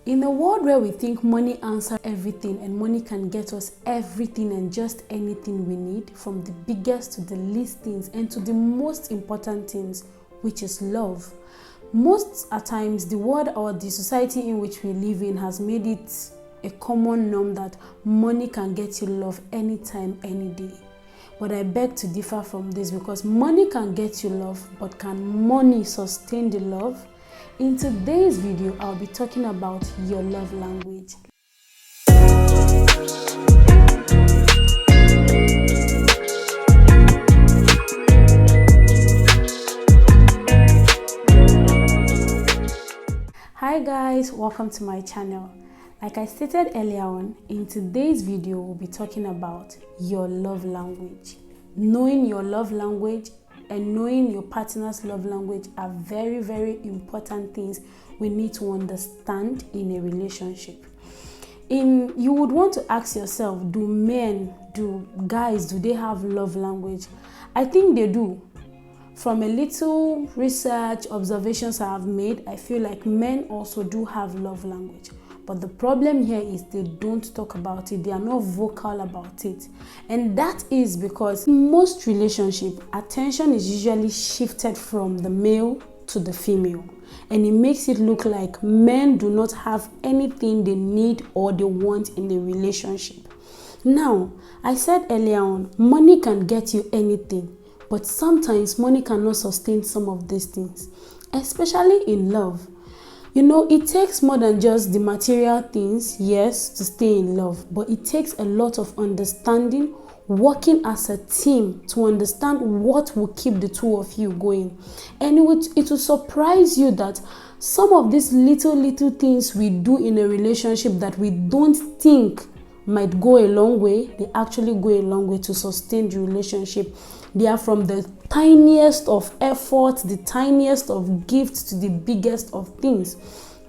In a world where we think money answers everything and money can get us everything and just anything we need, from the biggest to the least things and to the most important things, which is love. Most at times, the world or the society in which we live in has made it a common norm that money can get you love anytime, any day. But I beg to differ from this, because money can get you love, but can money sustain the love? In today's video, I'll be talking about your love language. Hi guys, welcome to my channel. Like I stated earlier on, in today's video, we'll be talking about your love language. Knowing your love language and knowing your partner's love language are very, very important things we need to understand in a relationship. You would want to ask yourself, do guys, do they have love language? I think they do. From a little research, observations I have made, I feel like men also do have love language. But the problem here is they don't talk about it. They are not vocal about it. And that is because in most relationships, attention is usually shifted from the male to the female. And it makes it look like men do not have anything they need or they want in the relationship. Now, I said earlier on, money can get you anything. But sometimes money cannot sustain some of these things, especially in love. You know, it takes more than just the material things, yes, to stay in love, but it takes a lot of understanding, working as a team to understand what will keep the two of you going. And it will surprise you that some of these little things we do in a relationship that we don't think might go a long way, they actually go a long way to sustain the relationship. They are from the tiniest of efforts, the tiniest of gifts to the biggest of things.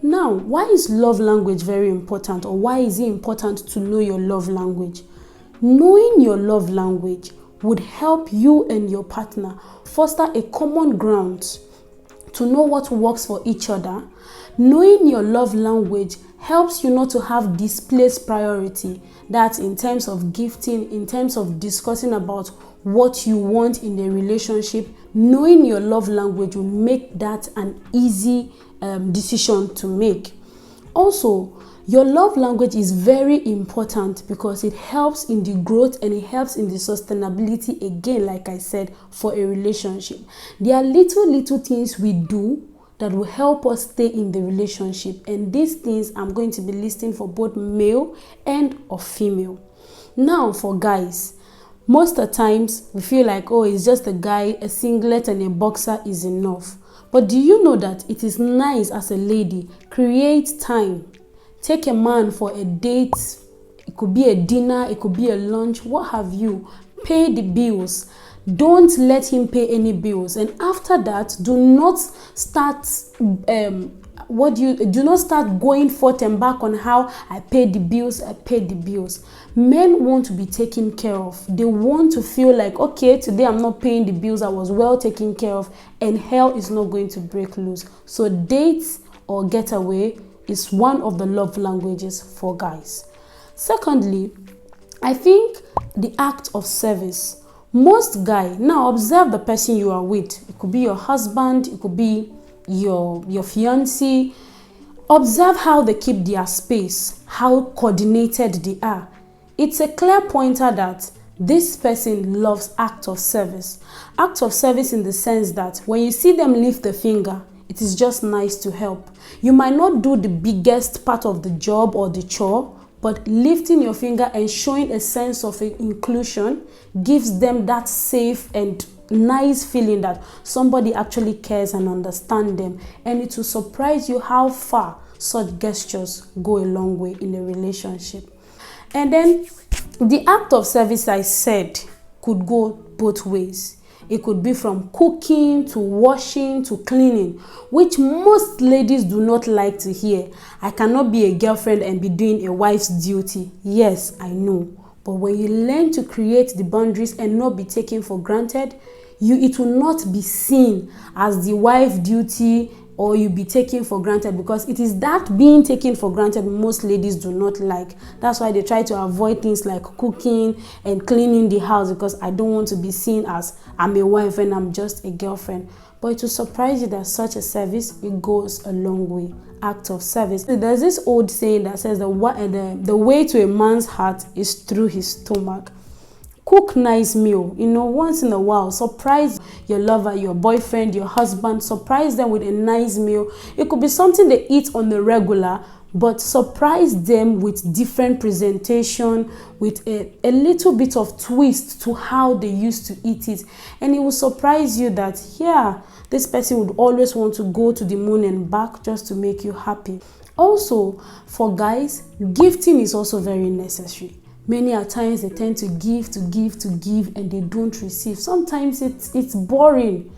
Now, why is love language very important, or why is it important to know your love language? Knowing your love language would help you and your partner foster a common ground to know what works for each other. Knowing your love language helps you not to have displaced priority. That's in terms of gifting, in terms of discussing about what you want in the relationship. Knowing your love language will make that an easy decision to make. Also, your love language is very important because it helps in the growth and it helps in the sustainability, again, like I said, for a relationship. There are little things we do that will help us stay in the relationship, and these things I'm going to be listing for both male and or female. Now, for guys, most of the times we feel like, oh, it's just a guy, a singlet and a boxer is enough. But do you know that it is nice as a lady, create time, take a man for a date, it could be a dinner, it could be a lunch, what have you, pay the bills. Don't let him pay any bills, and after that, do not start do not start going forth and back on how I paid the bills. Men want to be taken care of. They want to feel like, okay, today I'm not paying the bills, I was well taken care of, and hell is not going to break loose. So dates or getaway is one of the love languages for guys. Secondly, I think the act of service. Most guys, now observe the person you are with. It could be your husband, it could be your fiancé. Observe how they keep their space, how coordinated they are. It's a clear pointer that this person loves act of service. Act of service in the sense that when you see them lift the finger, it is just nice to help. You might not do the biggest part of the job or the chore, but lifting your finger and showing a sense of inclusion gives them that safe and nice feeling that somebody actually cares and understands them. And it will surprise you how far such gestures go a long way in a relationship. And then the act of service, I said, could go both ways. It could be from cooking to washing to cleaning, which most ladies do not like to hear. I cannot be a girlfriend and be doing a wife's duty. Yes, I know. But when you learn to create the boundaries and not be taken for granted, it will not be seen as the wife duty or you be taken for granted, because it is that being taken for granted most ladies do not like. That's why they try to avoid things like cooking and cleaning the house, because I don't want to be seen as I'm a wife and I'm just a girlfriend. But it will surprise you that such a service, it goes a long way. Act of service. There's this old saying that says the way to a man's heart is through his stomach. Cook nice meal, once in a while. Surprise your lover, your boyfriend, your husband. Surprise them with a nice meal. It could be something they eat on the regular, but surprise them with different presentation, with a little bit of twist to how they used to eat it. And it will surprise you that, yeah, this person would always want to go to the moon and back just to make you happy. Also, for guys, gifting is also very necessary. Many a times they tend to give, and they don't receive. Sometimes it's boring.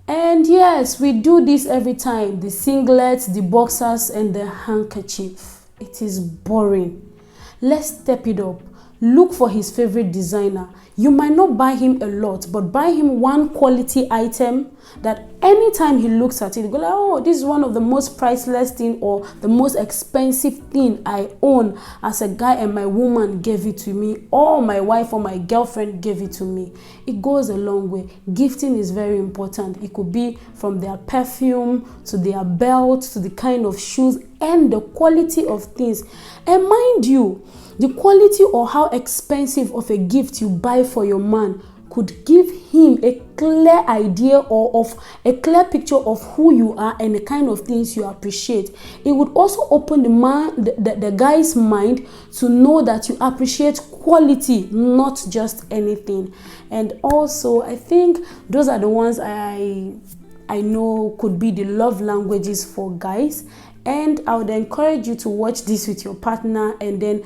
And yes, we do this every time. The singlets, the boxers, and the handkerchief. It is boring. Let's step it up. Look for his favorite designer. You might not buy him a lot, but buy him one quality item that anytime he looks at it, he'll go like, oh, this is one of the most priceless thing or the most expensive thing I own as a guy, and my woman gave it to me, or my wife or my girlfriend gave it to me. It goes a long way. Gifting is very important. It could be from their perfume to their belt to the kind of shoes and the quality of things. And mind you, the quality or how expensive of a gift you buy for your man could give him a clear idea or of a clear picture of who you are and the kind of things you appreciate. It would also open the guy's mind to know that you appreciate quality, not just anything. And also, I think those are the ones I know could be the love languages for guys. And I would encourage you to watch this with your partner, and then,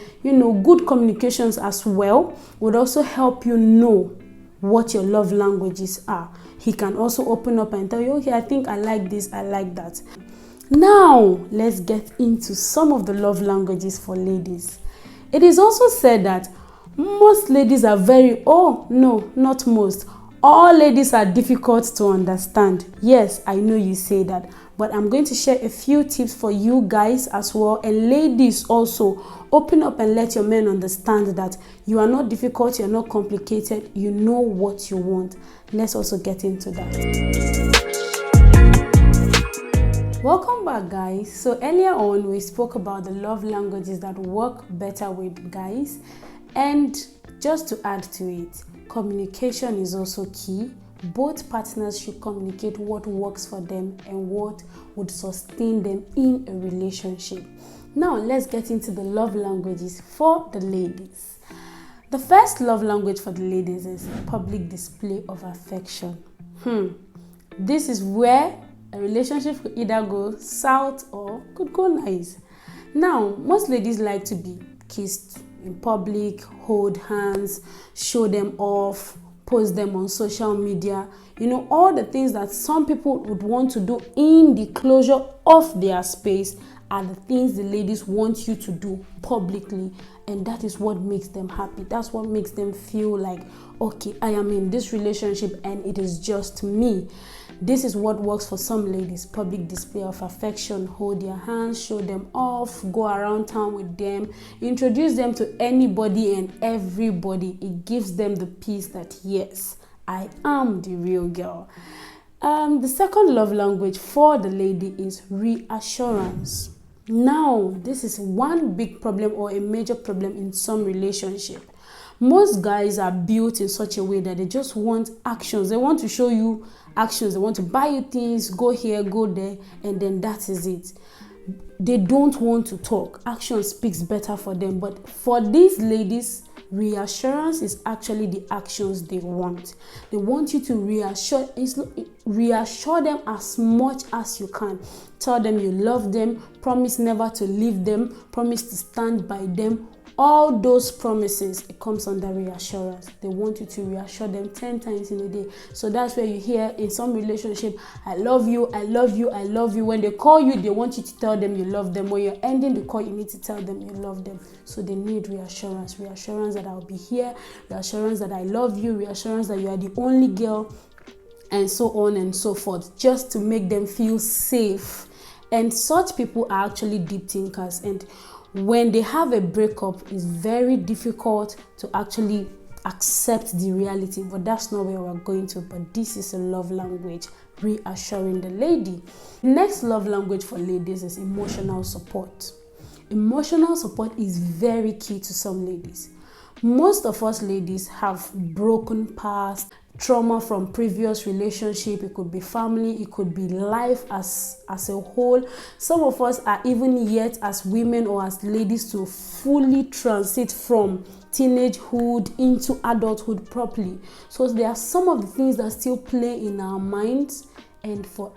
good communications as well would also help you know what your love languages are. He can also open up and tell you, okay, I think I like this, I like that. Now, let's get into some of the love languages for ladies. It is also said that most ladies are not most. All ladies are difficult to understand. Yes, I know you say that, but I'm going to share a few tips for you guys as well, and ladies also. Open up and let your men understand that you are not difficult, you're not complicated, you know what you want. Let's also get into that. Welcome back, guys. So earlier on, we spoke about the love languages that work better with guys, and just to add to it, communication is also key. Both partners should communicate what works for them and what would sustain them in a relationship. Now, let's get into the love languages for the ladies. The first love language for the ladies is public display of affection. This is where a relationship could either go south or could go nice. Now, most ladies like to be kissed in public, hold hands, show them off, post them on social media, all the things that some people would want to do in the closure of their space are the things the ladies want you to do publicly, and that is what makes them happy. That's what makes them feel like, okay, I am in this relationship and it is just me. This is what works for some ladies. Public display of affection, hold their hands, show them off, go around town with them, introduce them to anybody and everybody. It gives them the peace that, yes, I am the real girl. The second love language for the lady is reassurance. Now, this is one big problem or a major problem in some relationship. Most guys are built in such a way that they just want actions. They want to show you actions. They want to buy you things, go here, go there, and then that is it. They don't want to talk. Action speaks better for them. But for these ladies, reassurance is actually the actions they want. They want you to reassure them as much as you can. Tell them you love them, promise never to leave them, promise to stand by them. All those promises, it comes under reassurance. They want you to reassure them 10 times in a day. So that's where you hear in some relationship, I love you, I love you, I love you. When they call you, they want you to tell them you love them. When you're ending the call, you need to tell them you love them. So they need reassurance. Reassurance that I'll be here, reassurance that I love you, reassurance that you are the only girl. and so on and so forth, just to make them feel safe. And such people are actually deep thinkers, and when they have a breakup, it's very difficult to actually accept the reality. But that's not where we're going to. But this is a love language, reassuring the lady. Next love language for ladies is emotional support. Emotional support is very key to some ladies. Most of us ladies have broken past, trauma from previous relationship. It could be family, it could be life as a whole. Some of us are even yet as women or as ladies to fully transit from teenagehood into adulthood properly. So there are some of the things that still play in our minds. And for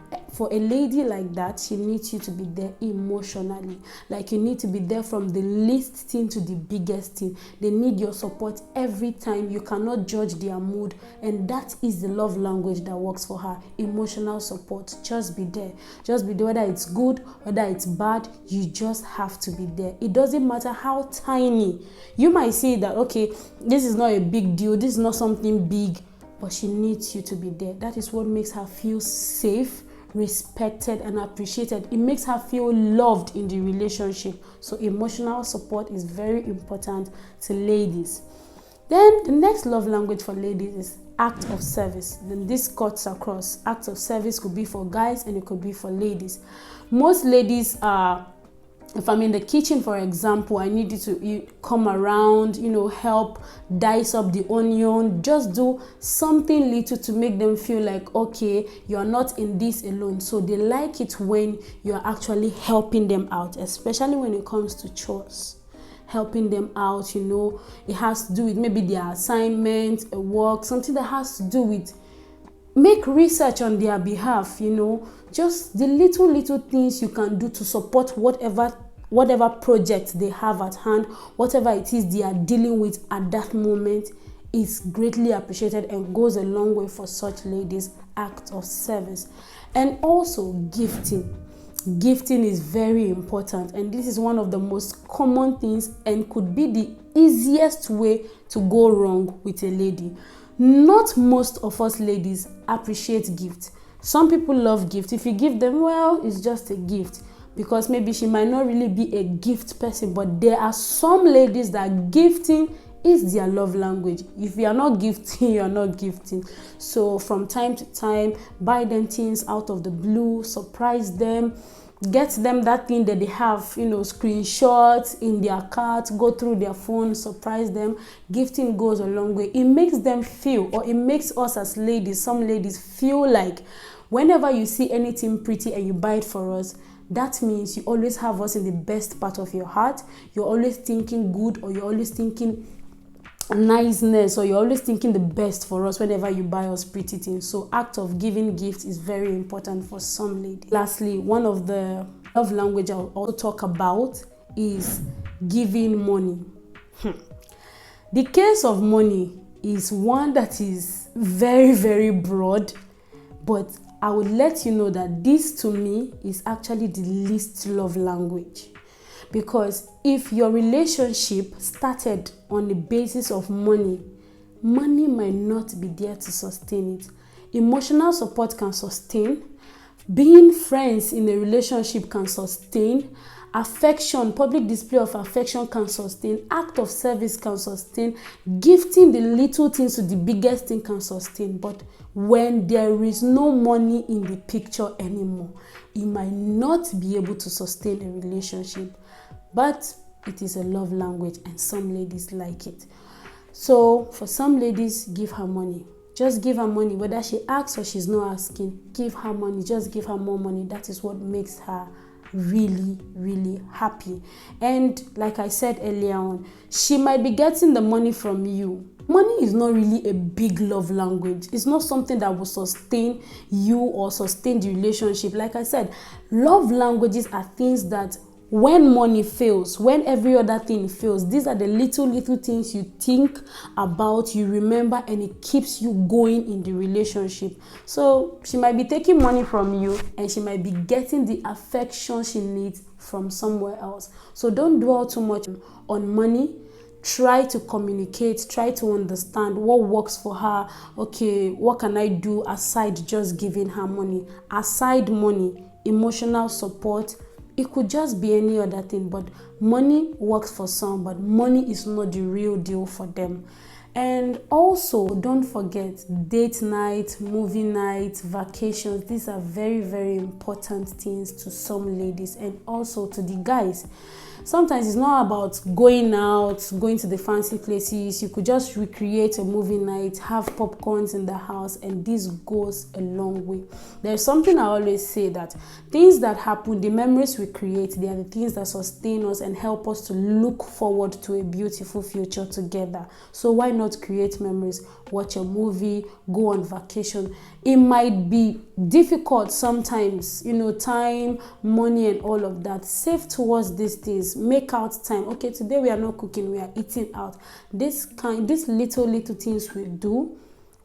a lady like that, she needs you to be there emotionally. Like, you need to be there from the least thing to the biggest thing. They need your support every time. You cannot judge their mood. And that is the love language that works for her. Emotional support. Just be there. Just be there. Whether it's good, whether it's bad, you just have to be there. It doesn't matter how tiny. You might see that, okay, this is not a big deal. This is not something big. But she needs you to be there. That is what makes her feel safe, respected, and appreciated. It makes her feel loved in the relationship. So emotional support is very important to ladies. Then the next love language for ladies is act of service. Then this cuts across. Act of service could be for guys and it could be for ladies. Most ladies are, if I'm in the kitchen, for example, I need you to come around, help dice up the onion. Just do something little to make them feel like, okay, you're not in this alone. So they like it when you're actually helping them out, especially when it comes to chores. Helping them out, it has to do with maybe their assignment, a work, something that has to do with make research on their behalf, just the little things you can do to support whatever project they have at hand, whatever it is they are dealing with at that moment, is greatly appreciated and goes a long way for such ladies. Act of service. And also gifting. Gifting is very important, and this is one of the most common things and could be the easiest way to go wrong with a lady. Not most of us ladies appreciate gifts. Some people love gifts. If you give them, well, it's just a gift, because maybe she might not really be a gift person. But there are some ladies that gifting is their love language. If you are not gifting, you are not gifting. So from time to time, buy them things out of the blue, surprise them, get them that thing that they have, screenshots in their cart, go through their phone, surprise them. Gifting goes a long way. It makes them feel, or it makes us as ladies, some ladies feel like whenever you see anything pretty and you buy it for us, that means you always have us in the best part of your heart. You're always thinking good, or you're always thinking niceness, or you're always thinking the best for us whenever you buy us pretty things. So act of giving gifts is very important for some ladies. Lastly, one of the love language I'll also talk about is giving money. The case of money is one that is very, very broad, but I would let you know that this to me is actually the least love language. Because if your relationship started on the basis of money, money might not be there to sustain it. Emotional support can sustain. Being friends in a relationship can sustain. Affection, public display of affection can sustain. Act of service can sustain. Gifting the little things to the biggest thing can sustain. But when there is no money in the picture anymore, it might not be able to sustain a relationship. But it is a love language, and some ladies like it. So for some ladies, give her money. Just give her money. Whether she asks or she's not asking, give her money. Just give her more money. That is what makes her really, really happy. And like I said earlier on, she might be getting the money from you. Money is not really a big love language. It's not something that will sustain you or sustain the relationship. Like I said, love languages are things that when money fails, when every other thing fails, these are the little things you think about, you remember, and it keeps you going in the relationship. So she might be taking money from you, and she might be getting the affection she needs from somewhere else. So don't dwell too much on money. try to communicate, try to understand what works for her. Okay, what can I do aside just giving her money? Aside money, emotional support, it could just be any other thing, but money works for some, but money is not the real deal for them. And also, don't forget date night, movie night, vacations. These are very, very important things to some ladies and also to the guys. Sometimes it's not about going out, going to the fancy places. You could just recreate a movie night, have popcorns in the house, and this goes a long way. There's something I always say, that things that happen, the memories we create, they are the things that sustain us and help us to look forward to a beautiful future together. So why not create memories? Watch a movie, go on vacation. It might be difficult sometimes, time, money, and all of that. Save towards these things. Make out time. Okay, today we are not cooking, we are eating out. These little things we do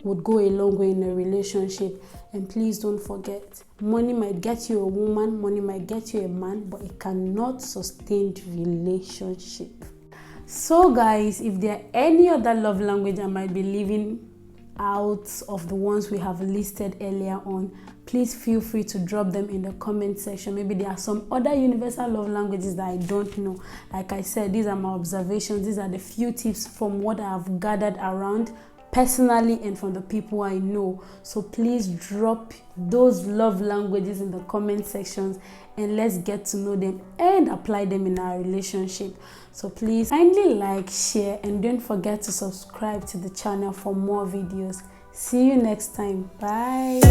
would go a long way in a relationship. And please don't forget, money might get you a woman, money might get you a man, but it cannot sustain the relationship. So guys, if there are any other love language I might be leaving out of the ones we have listed earlier on, please feel free to drop them in the comment section. Maybe there are some other universal love languages that I don't know. Like I said, these are my observations. These are the few tips from what I have gathered around personally and from the people I know. So please drop those love languages in the comment sections and let's get to know them and apply them in our relationship. So please kindly like, share, and don't forget to subscribe to the channel for more videos. See you next time. Bye.